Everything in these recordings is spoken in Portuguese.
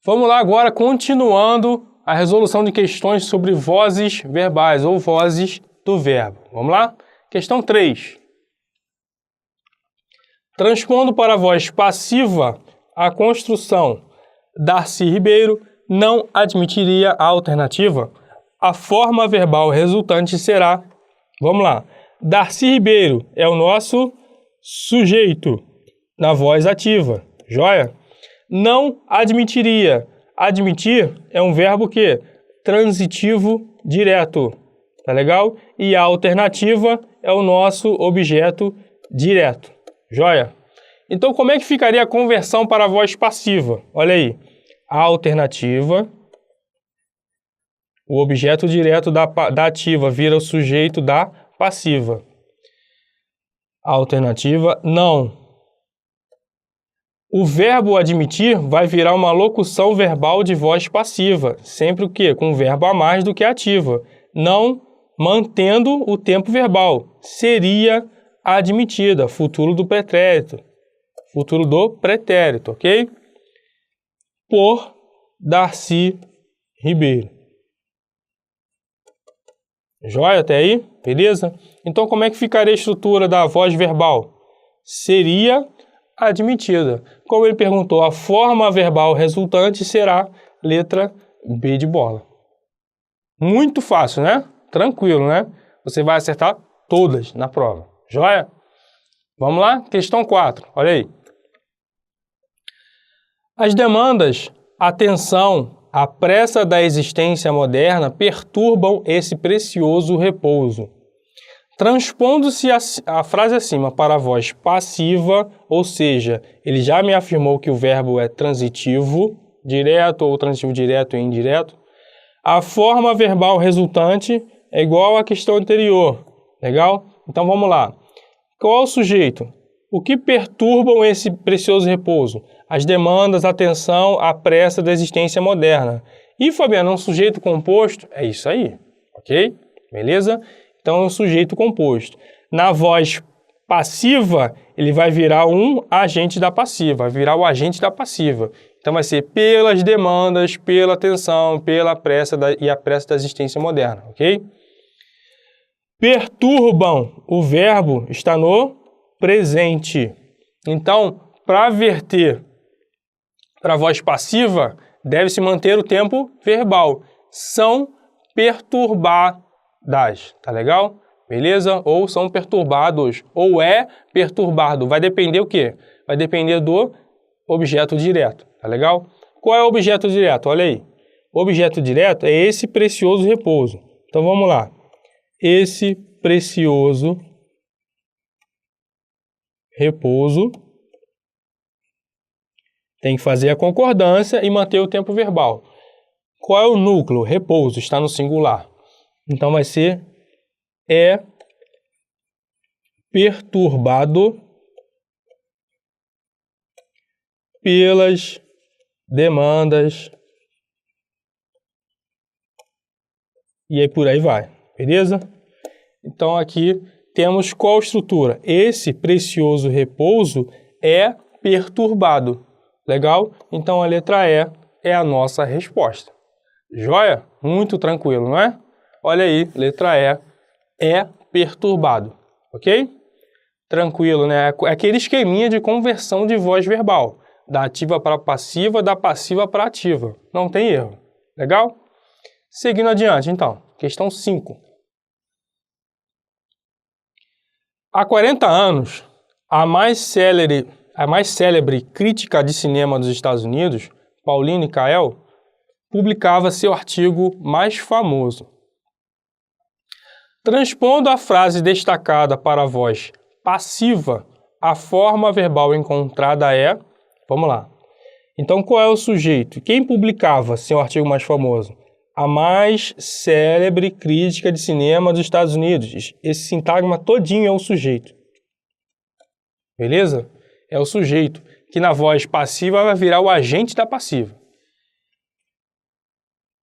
Vamos lá agora, continuando a resolução de questões sobre vozes verbais ou vozes do verbo. Vamos lá? Questão 3. Transpondo para a voz passiva, a construção Darcy Ribeiro não admitiria a alternativa. A forma verbal resultante será, vamos lá, Darcy Ribeiro é o nosso sujeito na voz ativa, joia? Não admitiria. Admitir é um verbo que? Transitivo direto, tá legal? E a alternativa é o nosso objeto direto, joia? Então, como é que ficaria a conversão para a voz passiva? Olha aí, a alternativa, o objeto direto da ativa vira o sujeito da passiva. A alternativa, não. O verbo admitir vai virar uma locução verbal de voz passiva, sempre o quê? Com um verbo a mais do que a ativa. Não mantendo o tempo verbal. Seria admitida, futuro do pretérito. Futuro do pretérito, ok? Por Darcy Ribeiro. Joia até aí? Beleza? Então, como é que ficaria a estrutura da voz verbal? Seria admitida. Como ele perguntou, a forma verbal resultante será letra B de bola. Muito fácil, né? Tranquilo, né? Você vai acertar todas na prova. Joia? Vamos lá? Questão 4. Olha aí. As demandas, atenção, a pressa da existência moderna perturbam esse precioso repouso. Transpondo-se a frase acima para a voz passiva, ou seja, ele já me afirmou que o verbo é transitivo, direto ou transitivo direto e indireto, a forma verbal resultante é igual à questão anterior, legal? Então vamos lá. Qual é o sujeito? O que perturbam esse precioso repouso? As demandas, a atenção, a pressa da existência moderna. E, Fabiano, um sujeito composto? É isso aí, ok? Beleza? Então, é um sujeito composto. Na voz passiva, ele vai virar um agente da passiva, vai virar o agente da passiva. Então, vai ser pelas demandas, pela atenção, pela pressa e a pressa da existência moderna, ok? Perturbam, o verbo está no presente. Então, para verter para a voz passiva, deve-se manter o tempo verbal. São perturbadas, tá legal? Beleza? Ou são perturbados, ou é perturbado. Vai depender o quê? Vai depender do objeto direto, tá legal? Qual é o objeto direto? Olha aí. O objeto direto é esse precioso repouso. Então, vamos lá. Esse precioso repouso tem que fazer a concordância e manter o tempo verbal. Qual é o núcleo? Repouso, está no singular. Então vai ser é perturbado pelas demandas e aí por aí vai, beleza? Então aqui temos qual estrutura? Esse precioso repouso é perturbado. Legal? Então a letra E é a nossa resposta. Joia? Muito tranquilo, não é? Olha aí, letra E é perturbado. Ok? Tranquilo, né? É aquele esqueminha de conversão de voz verbal. Da ativa para passiva, da passiva para ativa. Não tem erro. Legal? Seguindo adiante, então. Questão 5. Há 40 anos, a mais célebre crítica de cinema dos Estados Unidos, Pauline Kael, publicava seu artigo mais famoso. Transpondo a frase destacada para a voz passiva, a forma verbal encontrada é... Vamos lá. Então, qual é o sujeito? Quem publicava seu artigo mais famoso? A mais célebre crítica de cinema dos Estados Unidos. Esse sintagma todinho é o sujeito. Beleza? É o sujeito, que na voz passiva vai virar o agente da passiva.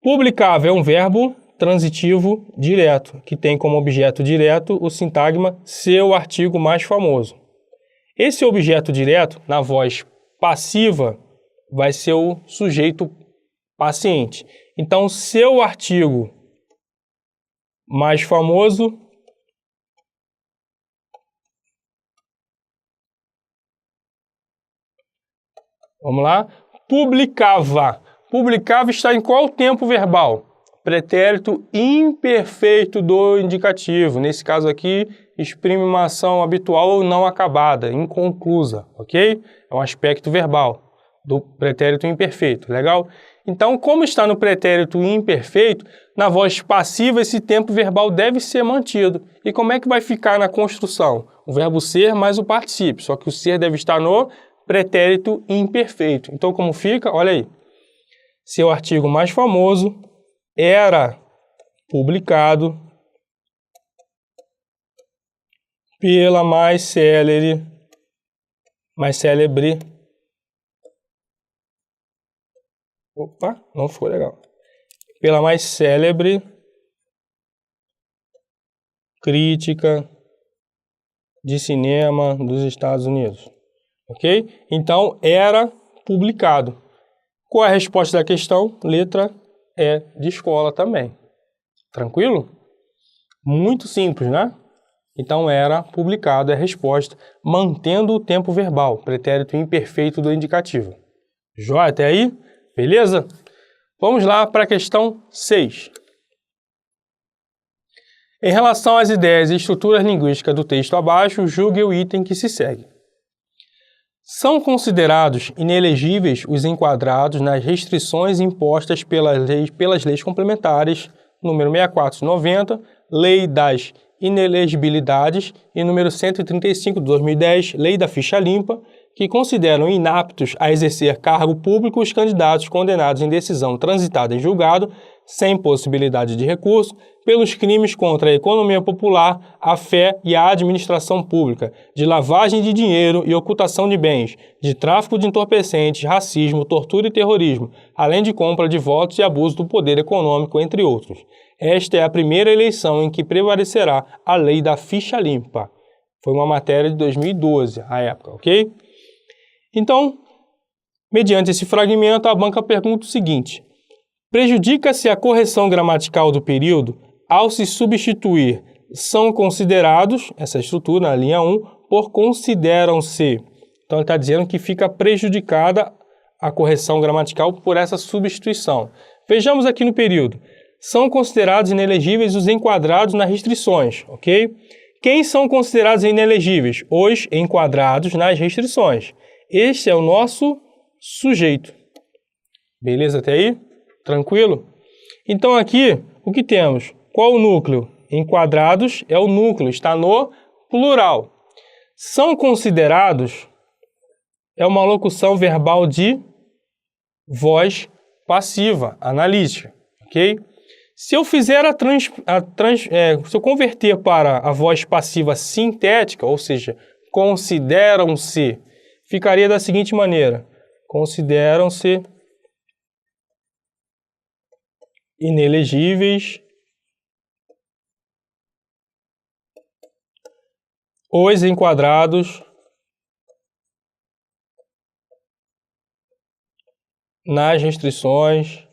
Publicava é um verbo transitivo direto, que tem como objeto direto o sintagma seu artigo mais famoso. Esse objeto direto, na voz passiva, vai ser o sujeito paciente. Então, seu artigo mais famoso vamos lá. Publicava. Publicava está em qual tempo verbal? Pretérito imperfeito do indicativo. Nesse caso aqui, exprime uma ação habitual ou não acabada, inconclusa, ok? É um aspecto verbal do pretérito imperfeito, legal? Então, como está no pretérito imperfeito, na voz passiva esse tempo verbal deve ser mantido. E como é que vai ficar na construção? O verbo ser mais o particípio, só que o ser deve estar no pretérito imperfeito. Então, como fica? Olha aí. Seu artigo mais famoso era publicado pela mais célebre opa, não ficou legal. Pela mais célebre crítica de cinema dos Estados Unidos. Ok? Então, era publicado. Qual é a resposta da questão? Letra E de escola também. Tranquilo? Muito simples, né? Então, era publicado é a resposta, mantendo o tempo verbal, pretérito imperfeito do indicativo. Joia até aí? Beleza? Vamos lá para a questão 6. Em relação às ideias e estruturas linguísticas do texto abaixo, julgue o item que se segue. São considerados inelegíveis os enquadrados nas restrições impostas pelas leis complementares, número 6490, Lei das Inelegibilidades, e número 135 de 2010, Lei da Ficha Limpa, que consideram inaptos a exercer cargo público os candidatos condenados em decisão transitada em julgado, sem possibilidade de recurso, pelos crimes contra a economia popular, a fé e a administração pública, de lavagem de dinheiro e ocultação de bens, de tráfico de entorpecentes, racismo, tortura e terrorismo, além de compra de votos e abuso do poder econômico, entre outros. Esta é a primeira eleição em que prevalecerá a lei da ficha limpa. Foi uma matéria de 2012, à época, ok? Então, mediante esse fragmento, a banca pergunta o seguinte: prejudica-se a correção gramatical do período ao se substituir são considerados, essa estrutura na linha 1, por consideram-se. Então, ele está dizendo que fica prejudicada a correção gramatical por essa substituição. Vejamos aqui no período. São considerados inelegíveis os enquadrados nas restrições, ok? Quem são considerados inelegíveis? Os enquadrados nas restrições. Este é o nosso sujeito. Beleza até aí? Tranquilo? Então aqui, o que temos? Qual o núcleo? Enquadrados é o núcleo, está no plural. São considerados é uma locução verbal de voz passiva, analítica, ok? Se eu fizer se eu converter para a voz passiva sintética, ou seja, consideram-se, ficaria da seguinte maneira: consideram-se inelegíveis os enquadrados nas restrições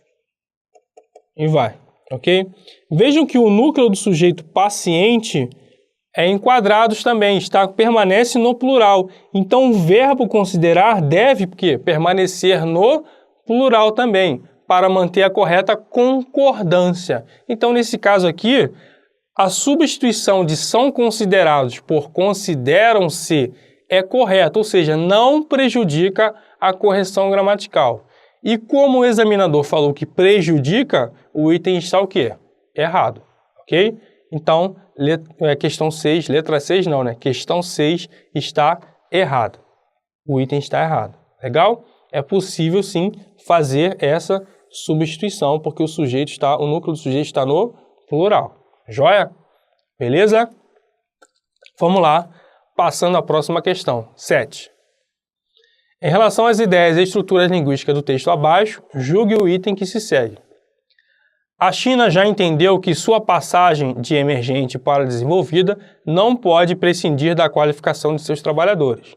e vai, ok? Vejam que o núcleo do sujeito paciente é enquadrados também, permanece no plural. Então, o verbo considerar deve permanecer no plural também, para manter a correta concordância. Então, nesse caso aqui, a substituição de são considerados por consideram-se é correta, ou seja, não prejudica a correção gramatical. E como o examinador falou que prejudica, o item está o quê? Errado, ok? Então, questão 6, letra 6 não, né? Questão 6 está errada. O item está errado. Legal? É possível, sim, fazer essa substituição, porque o núcleo do sujeito está no plural. Joia? Beleza? Vamos lá, passando à próxima questão, 7. Em relação às ideias e estruturas linguísticas do texto abaixo, julgue o item que se segue. A China já entendeu que sua passagem de emergente para desenvolvida não pode prescindir da qualificação de seus trabalhadores.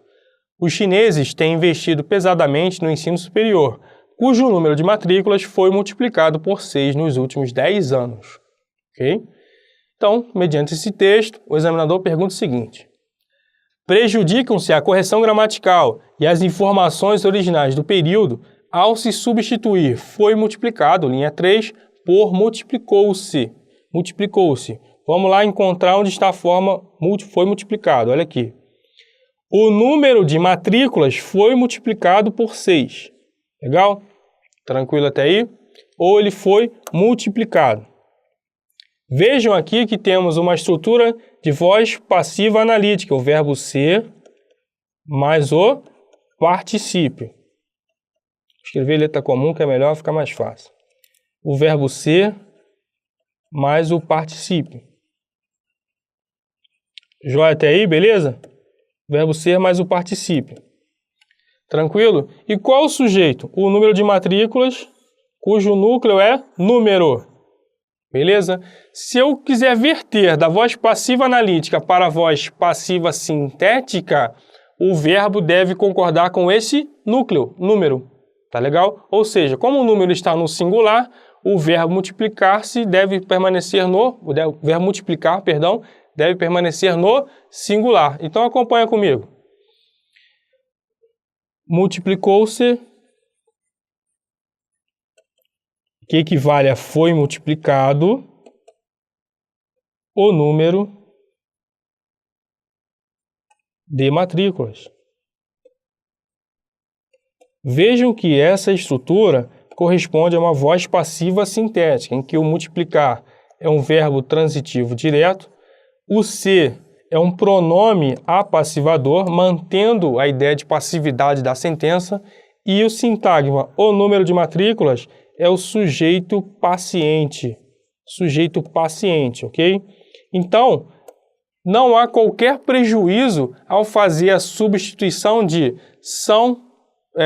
Os chineses têm investido pesadamente no ensino superior, cujo número de matrículas foi multiplicado por 6 nos últimos 10 anos. Ok? Então, mediante esse texto, o examinador pergunta o seguinte: prejudicam-se a correção gramatical e as informações originais do período ao se substituir foi multiplicado, linha 3, por multiplicou-se. Multiplicou-se. Vamos lá encontrar onde está a forma foi multiplicado. Olha aqui. O número de matrículas foi multiplicado por 6. Legal? Tranquilo até aí? Ou ele foi multiplicado. Vejam aqui que temos uma estrutura de voz passiva analítica, o verbo ser mais o particípio. Escrever letra comum que é melhor, fica mais fácil. O verbo ser mais o particípio. Joia até aí, beleza? Verbo ser mais o particípio. Tranquilo? E qual o sujeito? O número de matrículas, cujo núcleo é número. Beleza? Se eu quiser verter da voz passiva analítica para a voz passiva sintética, o verbo deve concordar com esse núcleo, número. Tá legal? Ou seja, como o número está no singular, o verbo multiplicar-se deve permanecer no... O verbo multiplicar, perdão, deve permanecer no singular. Então acompanha comigo. Multiplicou-se, que equivale a foi multiplicado, o número de matrículas. Vejam que essa estrutura corresponde a uma voz passiva sintética, em que o multiplicar é um verbo transitivo direto, o ser é um pronome apassivador, mantendo a ideia de passividade da sentença, e o sintagma, o número de matrículas, é o sujeito paciente. Sujeito paciente, ok? Então, não há qualquer prejuízo ao fazer a substituição de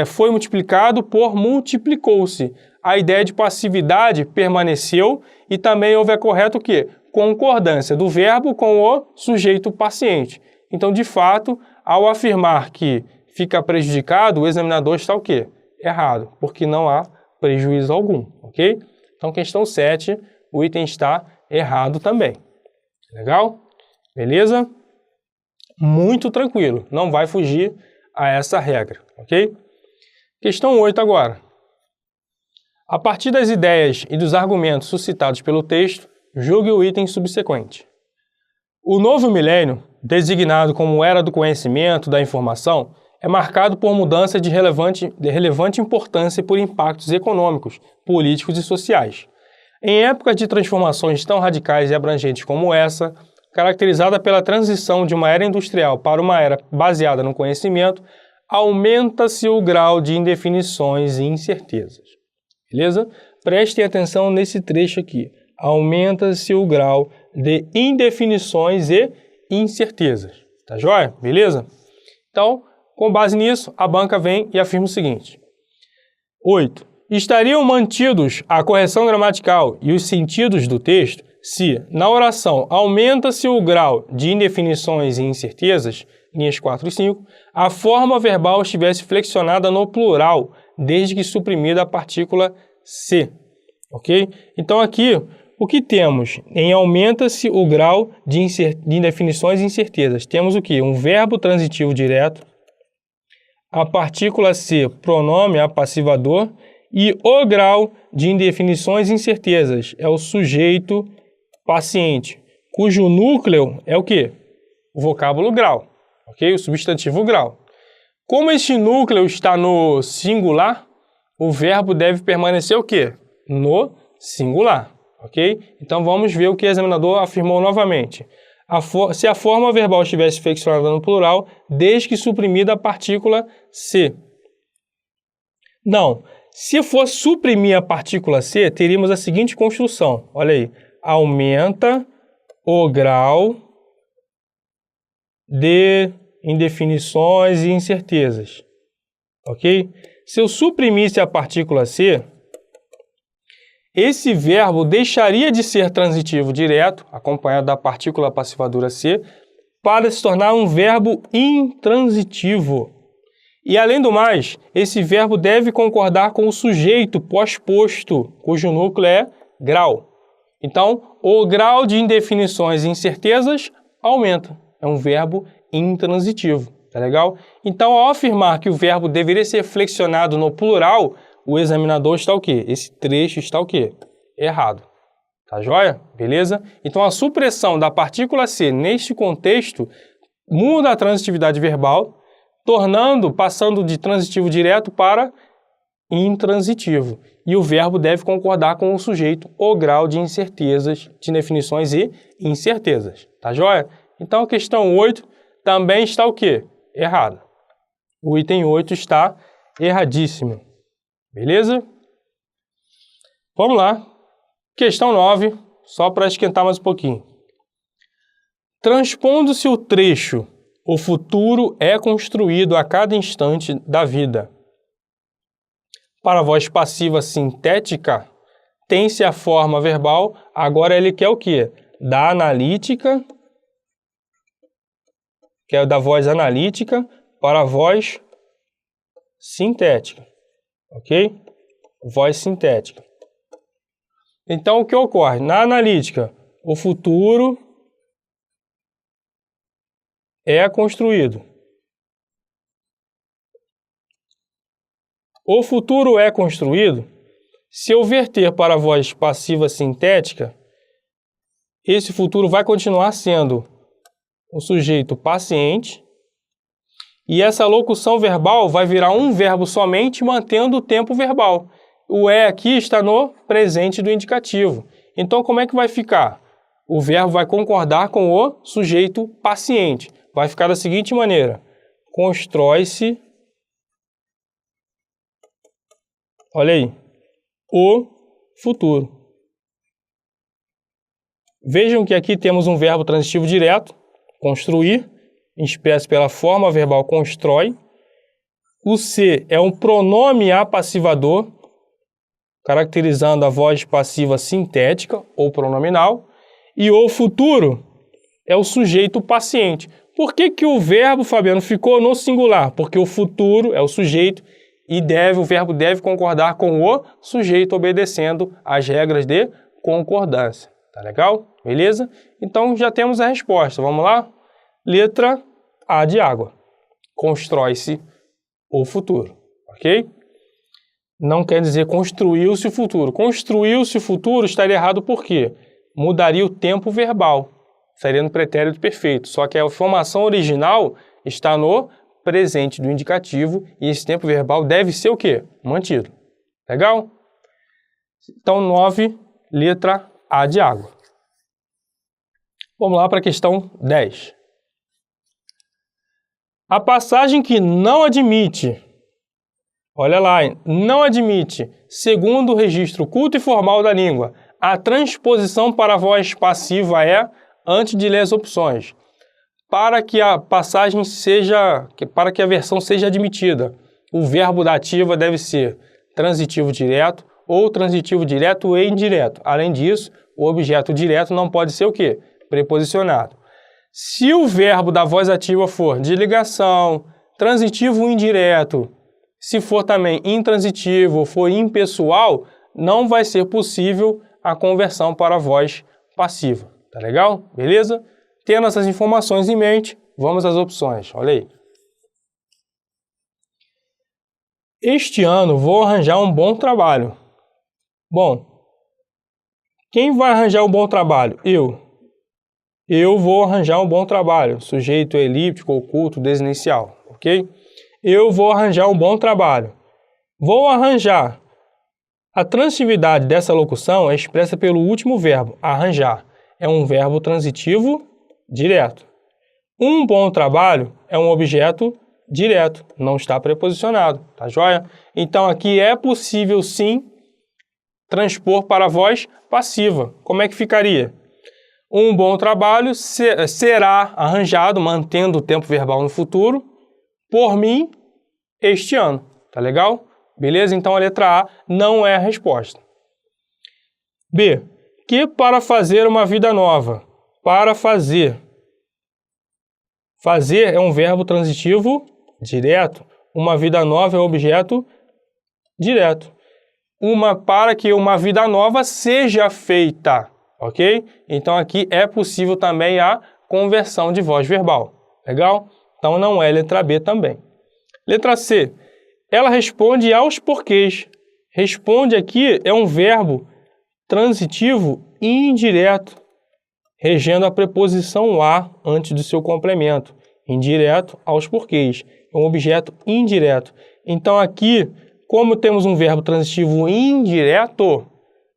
foi multiplicado por multiplicou-se. A ideia de passividade permaneceu e também houve a correta o quê? Concordância do verbo com o sujeito paciente. Então, de fato, ao afirmar que fica prejudicado, o examinador está o quê? Errado, porque não há prejuízo algum, ok? Então, questão 7, o item está errado também. Legal? Beleza? Muito tranquilo, não vai fugir a essa regra, ok? Questão 8 agora. A partir das ideias e dos argumentos suscitados pelo texto, julgue o item subsequente. O novo milênio, designado como era do conhecimento, da informação, é marcado por mudanças de relevante importância e por impactos econômicos, políticos e sociais. Em épocas de transformações tão radicais e abrangentes como essa, caracterizada pela transição de uma era industrial para uma era baseada no conhecimento, aumenta-se o grau de indefinições e incertezas. Beleza? Prestem atenção nesse trecho aqui. Aumenta-se o grau de indefinições e incertezas. Tá joia? Beleza? Então, com base nisso, a banca vem e afirma o seguinte. 8. Estariam mantidos a correção gramatical e os sentidos do texto se, na oração, aumenta-se o grau de indefinições e incertezas, linhas 4 e 5, a forma verbal estivesse flexionada no plural, desde que suprimida a partícula se. Ok? Então aqui, o que temos em aumenta-se o grau de indefinições e incertezas? Temos o que? Um verbo transitivo direto, a partícula se, pronome apassivador, e o grau de indefinições e incertezas é o sujeito paciente, cujo núcleo é o quê? O vocábulo grau, ok? O substantivo grau. Como este núcleo está no singular, o verbo deve permanecer o quê? No singular, ok? Então vamos ver o que o examinador afirmou novamente. Se a forma verbal estivesse flexionada no plural, desde que suprimida a partícula se. Não. Se for suprimir a partícula se, teríamos a seguinte construção. Olha aí. Aumenta o grau de indefinições e incertezas. Ok? Se eu suprimisse a partícula se, esse verbo deixaria de ser transitivo direto, acompanhado da partícula passivadora se, para se tornar um verbo intransitivo. E, além do mais, esse verbo deve concordar com o sujeito pós-posto, cujo núcleo é grau. Então, o grau de indefinições e incertezas aumenta. É um verbo intransitivo, tá legal? Então, ao afirmar que o verbo deveria ser flexionado no plural, o examinador está o quê? Esse trecho está o quê? Errado. Tá joia? Beleza? Então, a supressão da partícula ser neste contexto muda a transitividade verbal, passando de transitivo direto para intransitivo. E o verbo deve concordar com o sujeito o grau de incertezas, de definições e incertezas. Tá joia? Então, a questão 8 também está o quê? Errada. O item 8 está erradíssimo. Beleza? Vamos lá. Questão 9, só para esquentar mais um pouquinho. Transpondo-se o trecho, o futuro é construído a cada instante da vida. Para a voz passiva sintética, tem-se a forma verbal, agora ele quer o quê? Da analítica, que é da voz analítica, para a voz sintética, ok? Voz sintética. Então, o que ocorre? Na analítica, o futuro é construído. O futuro é construído. Se eu verter para a voz passiva sintética, esse futuro vai continuar sendo o sujeito paciente e essa locução verbal vai virar um verbo somente mantendo o tempo verbal. O é aqui está no presente do indicativo. Então, como é que vai ficar? O verbo vai concordar com o sujeito paciente. Vai ficar da seguinte maneira. Constrói-se, olha aí, o futuro. Vejam que aqui temos um verbo transitivo direto, construir, expresso pela forma verbal constrói. O se é um pronome apassivador, caracterizando a voz passiva sintética ou pronominal. E o futuro é o sujeito paciente. Por que que o verbo, Fabiano, ficou no singular? Porque o futuro é o sujeito e o verbo deve concordar com o sujeito, obedecendo às regras de concordância. Tá legal? Beleza? Então, já temos a resposta. Vamos lá? Letra A de água. Constrói-se o futuro. Ok? Não quer dizer construiu-se o futuro. Construiu-se o futuro estaria errado por quê? Mudaria o tempo verbal. Estaria no pretérito perfeito. Só que a formação original está no presente do indicativo e esse tempo verbal deve ser o quê? Mantido. Legal? Então, 9, letra A de água. Vamos lá para a questão 10. A passagem que não admite, olha lá, não admite, segundo o registro culto e formal da língua, a transposição para a voz passiva é, antes de ler as opções, para que a passagem para que a versão seja admitida, o verbo da ativa deve ser transitivo direto ou transitivo direto e indireto. Além disso, o objeto direto não pode ser o quê? Preposicionado. Se o verbo da voz ativa for de ligação, transitivo indireto, se for também intransitivo ou for impessoal, não vai ser possível a conversão para a voz passiva. Tá legal? Beleza? Tendo essas informações em mente, vamos às opções. Olha aí. Este ano vou arranjar um bom trabalho. Bom, quem vai arranjar um bom trabalho? Eu. Eu vou arranjar um bom trabalho. Sujeito elíptico, oculto, desinicial. Ok? Eu vou arranjar um bom trabalho. Vou arranjar. A transitividade dessa locução é expressa pelo último verbo, arranjar. É um verbo transitivo direto. Um bom trabalho é um objeto direto, não está preposicionado, tá joia? Então aqui é possível sim transpor para a voz passiva. Como é que ficaria? Um bom trabalho será arranjado, mantendo o tempo verbal no futuro, por mim, este ano. Tá legal? Beleza? Então a letra A não é a resposta. B. Que para fazer uma vida nova. Para fazer. Fazer é um verbo transitivo direto. Uma vida nova é objeto direto. Para que uma vida nova seja feita, ok? Então aqui é possível também a conversão de voz verbal. Legal? Então não é letra B também. Letra C. Ela responde aos porquês. Responde aqui é um verbo transitivo indireto, regendo a preposição a antes do seu complemento. Indireto aos porquês. É um objeto indireto. Então aqui, como temos um verbo transitivo indireto,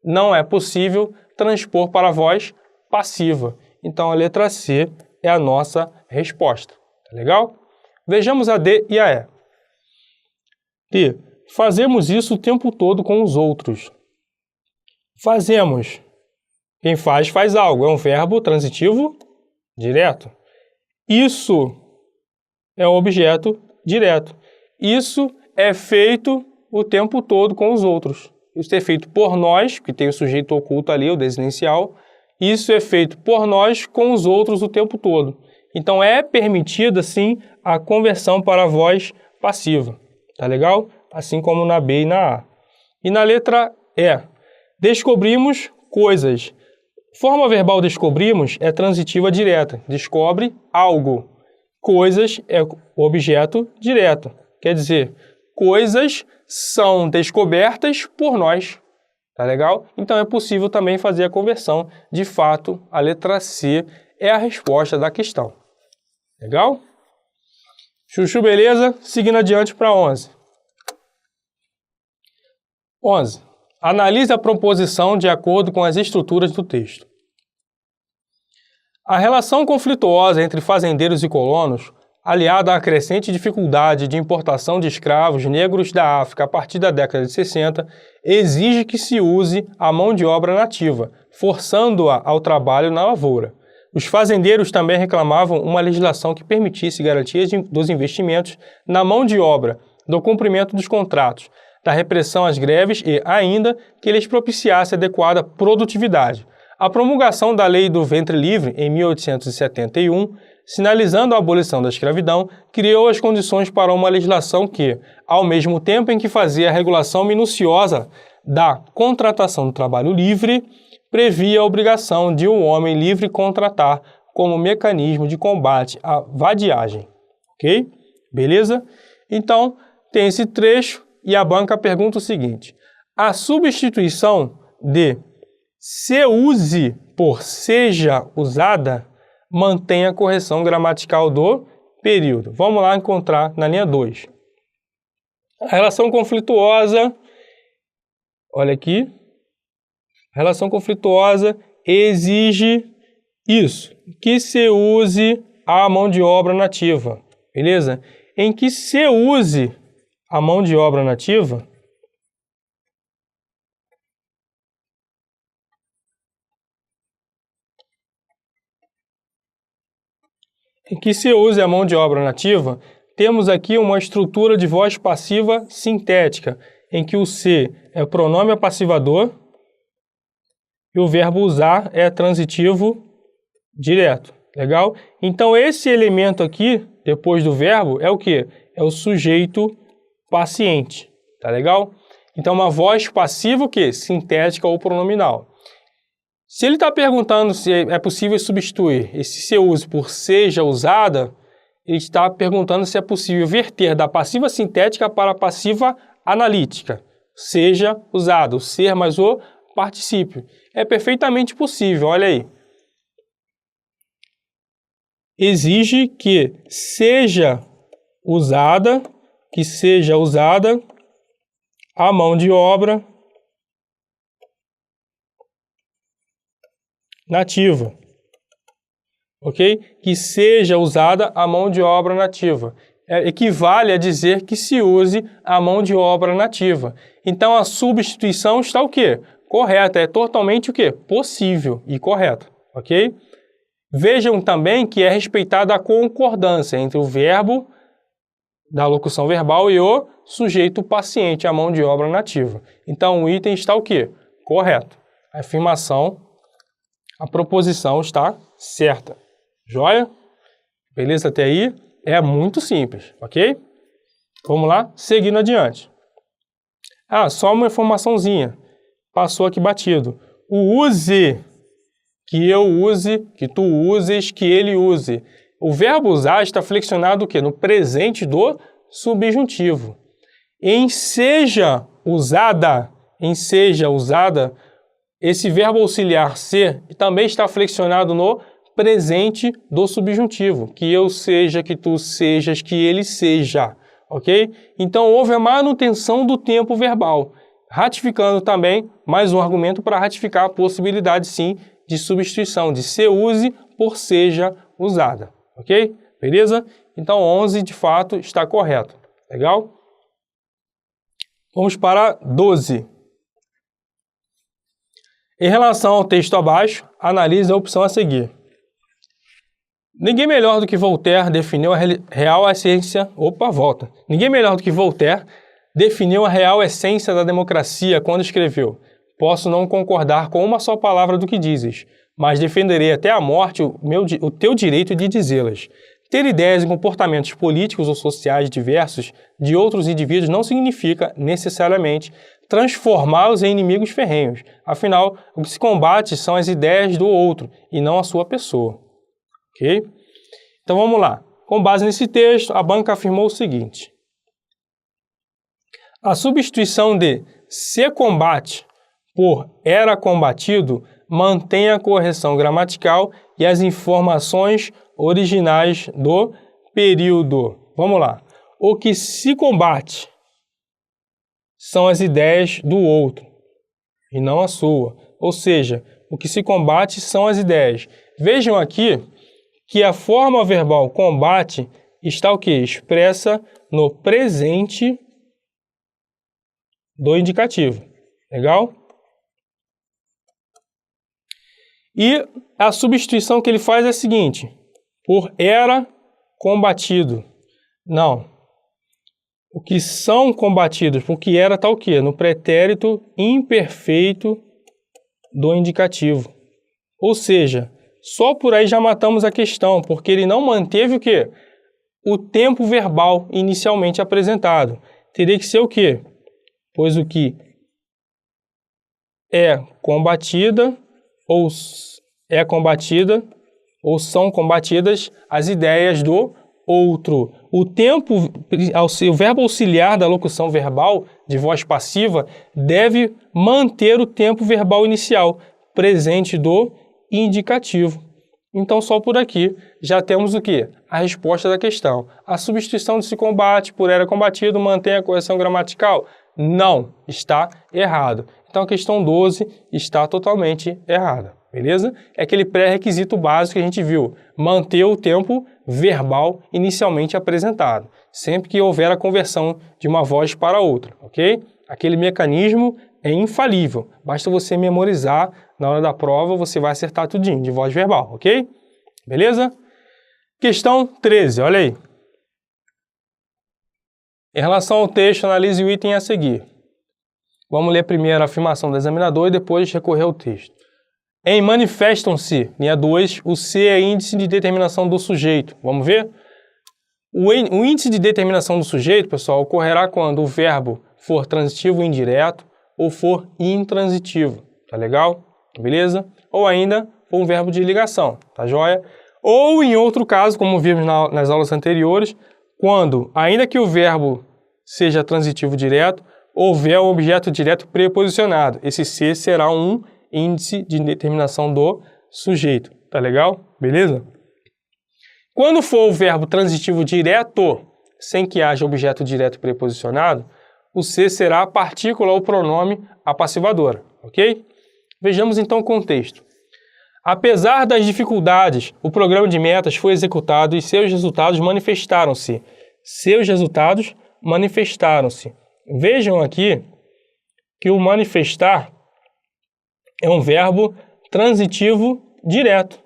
não é possível transpor para a voz passiva. Então a letra C é a nossa resposta. Tá legal? Vejamos a D e a E. D. Fazemos isso o tempo todo com os outros. Fazemos. Quem faz algo. É um verbo transitivo direto. Isso é um objeto direto. Isso é feito o tempo todo com os outros. Isso é feito por nós, que tem o sujeito oculto ali, o desinencial. Isso é feito por nós com os outros o tempo todo. Então é permitida, sim, a conversão para a voz passiva. Tá legal? Assim como na B e na A. E na letra E. Descobrimos coisas. Forma verbal descobrimos é transitiva direta. Descobre algo. Coisas é objeto direto. Quer dizer, coisas são descobertas por nós. Tá legal? Então é possível também fazer a conversão. De fato, a letra C é a resposta da questão. Legal? Chuchu, beleza? Seguindo adiante para 11. 11. Analise a proposição de acordo com as estruturas do texto. A relação conflituosa entre fazendeiros e colonos, aliada à crescente dificuldade de importação de escravos negros da África a partir da década de 60, exige que se use a mão de obra nativa, forçando-a ao trabalho na lavoura. Os fazendeiros também reclamavam uma legislação que permitisse garantias dos investimentos na mão de obra, do cumprimento dos contratos, da repressão às greves e, ainda, que lhes propiciasse adequada produtividade. A promulgação da Lei do Ventre Livre, em 1871, sinalizando a abolição da escravidão, criou as condições para uma legislação que, ao mesmo tempo em que fazia a regulação minuciosa da contratação do trabalho livre, previa a obrigação de um homem livre contratar como mecanismo de combate à vadiagem. Ok? Beleza? Então, tem esse trecho e a banca pergunta o seguinte: a substituição de se use por seja usada mantém a correção gramatical do período. Vamos lá encontrar na linha 2. A relação conflituosa, olha aqui, a relação conflituosa exige isso, que se use a mão de obra nativa, beleza? Em que se use a mão de obra nativa, temos aqui uma estrutura de voz passiva sintética, em que o se é pronome apassivador e o verbo usar é transitivo direto. Legal? Então, esse elemento aqui, depois do verbo, é o quê? É o sujeito paciente. Tá legal? Então, uma voz passiva, o quê? Sintética ou pronominal. Se ele está perguntando se é possível substituir esse se use por seja usada, ele está perguntando se é possível verter da passiva sintética para a passiva analítica. Seja usado, o ser mais o particípio. É perfeitamente possível, olha aí. Exige que seja usada a mão de obra nativa, ok? Que seja usada a mão de obra nativa. Equivale a dizer que se use a mão de obra nativa. Então, a substituição está o quê? Correta, é totalmente o quê? Possível e correta, ok? Vejam também que é respeitada a concordância entre o verbo da locução verbal e o sujeito paciente, a mão de obra nativa. Então, o item está o quê? Correto. A afirmação, a proposição está certa. Joia? Beleza até aí? É muito simples, ok? Vamos lá? Seguindo adiante. Ah, só uma informaçãozinha. Passou aqui batido. O use, que eu use, que tu uses, que ele use. O verbo usar está flexionado o quê? No presente do subjuntivo. Em seja usada, esse verbo auxiliar ser também está flexionado no presente do subjuntivo. Que eu seja, que tu sejas, que ele seja. Ok? Então, houve a manutenção do tempo verbal. Ratificando também mais um argumento para ratificar a possibilidade, sim, de substituição de se use por seja usada. Ok? Beleza? Então, 11, de fato, está correto. Legal? Vamos para 12. Em relação ao texto abaixo, analise a opção a seguir. Ninguém melhor do que Voltaire definiu a real essência... Ninguém melhor do que Voltaire definiu a real essência da democracia quando escreveu: posso não concordar com uma só palavra do que dizes, mas defenderei até a morte o teu direito de dizê-las. Ter ideias e comportamentos políticos ou sociais diversos de outros indivíduos não significa, necessariamente, transformá-los em inimigos ferrenhos. Afinal, o que se combate são as ideias do outro e não a sua pessoa. Ok? Então vamos lá. Com base nesse texto, a banca afirmou o seguinte: a substituição de se combate por era combatido mantém a correção gramatical e as informações originais do período. Vamos lá. O que se combate são as ideias do outro e não a sua. Ou seja, o que se combate são as ideias. Vejam aqui que a forma verbal combate está o quê? Expressa no presente do indicativo. Legal? E a substituição que ele faz é a seguinte: por era combatido. Não. O que são combatidos, porque era está o quê? No pretérito imperfeito do indicativo. Ou seja, só por aí já matamos a questão, porque ele não manteve o quê? O tempo verbal inicialmente apresentado. Teria que ser o quê? Pois o que é combatida ou são combatidas as ideias do outro. O verbo auxiliar da locução verbal de voz passiva deve manter o tempo verbal inicial, presente do indicativo. Então, só por aqui já temos o quê? A resposta da questão. A substituição de se combate por era combatido mantém a correção gramatical? Não, está errado. Então, a questão 12 está totalmente errada, beleza? É aquele pré-requisito básico que a gente viu, manter o tempo verbal inicialmente apresentado, sempre que houver a conversão de uma voz para outra, ok? Aquele mecanismo é infalível, basta você memorizar, na hora da prova você vai acertar tudinho, de voz verbal, ok? Beleza? Questão 13, olha aí. Em relação ao texto, analise o item a seguir. Vamos ler primeiro a afirmação do examinador e depois recorrer ao texto. Em manifestam-se, linha 2, o C é índice de determinação do sujeito. Vamos ver? O índice de determinação do sujeito, pessoal, ocorrerá quando o verbo for transitivo indireto ou for intransitivo. Tá legal? Beleza? Ou ainda for um verbo de ligação. Tá joia? Ou em outro caso, como vimos nas aulas anteriores, quando, ainda que o verbo seja transitivo direto, houver um objeto direto preposicionado. Esse C será um índice de determinação do sujeito. Tá legal? Beleza? Quando for o verbo transitivo direto, sem que haja objeto direto preposicionado, o C será a partícula ou pronome apassivadora. Ok? Vejamos então o contexto. Apesar das dificuldades, o programa de metas foi executado e seus resultados manifestaram-se. Vejam aqui que o manifestar é um verbo transitivo direto.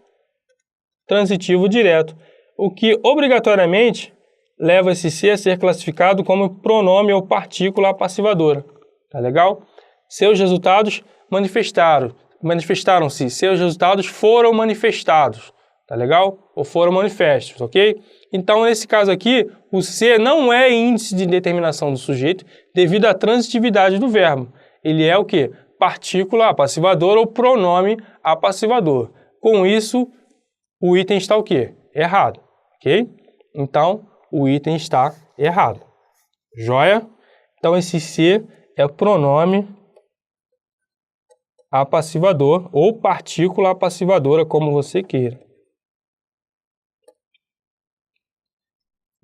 O que obrigatoriamente leva esse C a ser classificado como pronome ou partícula apassivadora. Tá legal? Seus resultados manifestaram-se. Seus resultados foram manifestados. Tá legal? Ou foram manifestos, ok? Então, nesse caso aqui, o ser não é índice de determinação do sujeito devido à transitividade do verbo. Ele é o quê? Partícula apassivadora ou pronome apassivador. Com isso, o item está o quê? Errado, ok? Então, o item está errado. Joia? Então, esse ser é o pronome apassivador ou partícula apassivadora, como você queira.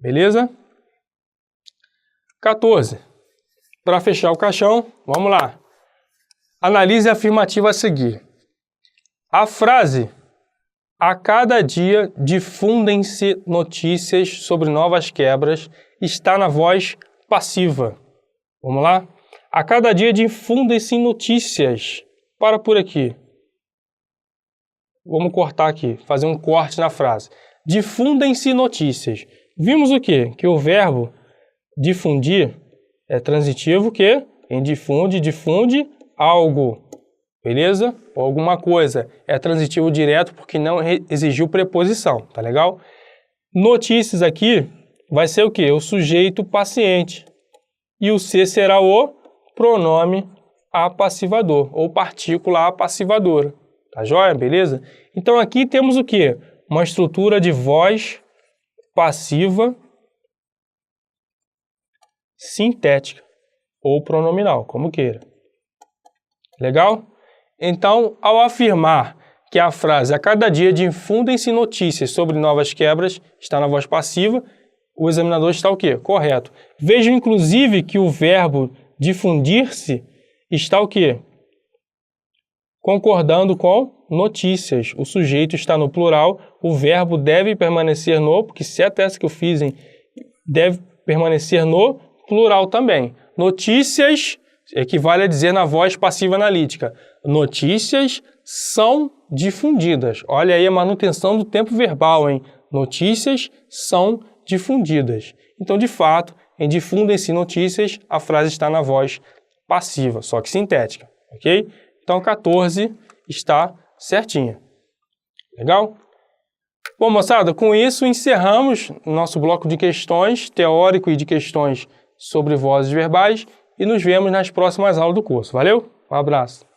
Beleza? 14. Para fechar o caixão, vamos lá. Analise a afirmativa a seguir. A frase "a cada dia difundem-se notícias sobre novas quebras" está na voz passiva. Vamos lá? A cada dia difundem-se notícias. Para por aqui. Vamos cortar aqui, fazer um corte na frase. Difundem-se notícias. Vimos o quê? Que o verbo difundir é transitivo, que quem difunde, difunde algo. Beleza? Ou alguma coisa. É transitivo direto porque não exigiu preposição. Tá legal? Notícias aqui vai ser o quê? O sujeito paciente. E o ser será o pronome apassivador, ou partícula apassivadora. Tá joia? Beleza? Então aqui temos o quê? Uma estrutura de voz passiva sintética, ou pronominal, como queira. Legal? Então, ao afirmar que a frase "a cada dia difundem-se notícias sobre novas quebras" está na voz passiva, o examinador está o quê? Correto. Vejam, inclusive, que o verbo difundir-se está o quê? Concordando com notícias. O sujeito está no plural, o verbo deve permanecer no, porque se a tese que eu fiz, deve permanecer no plural também. Notícias equivale a dizer na voz passiva analítica. Notícias são difundidas. Olha aí a manutenção do tempo verbal, hein? Notícias são difundidas. Então, de fato, em difundem-se notícias, a frase está na voz passiva, só que sintética, ok? Então, 14 está certinha. Legal? Bom, moçada, com isso encerramos o nosso bloco de questões teórico e de questões sobre vozes verbais e nos vemos nas próximas aulas do curso. Valeu? Um abraço.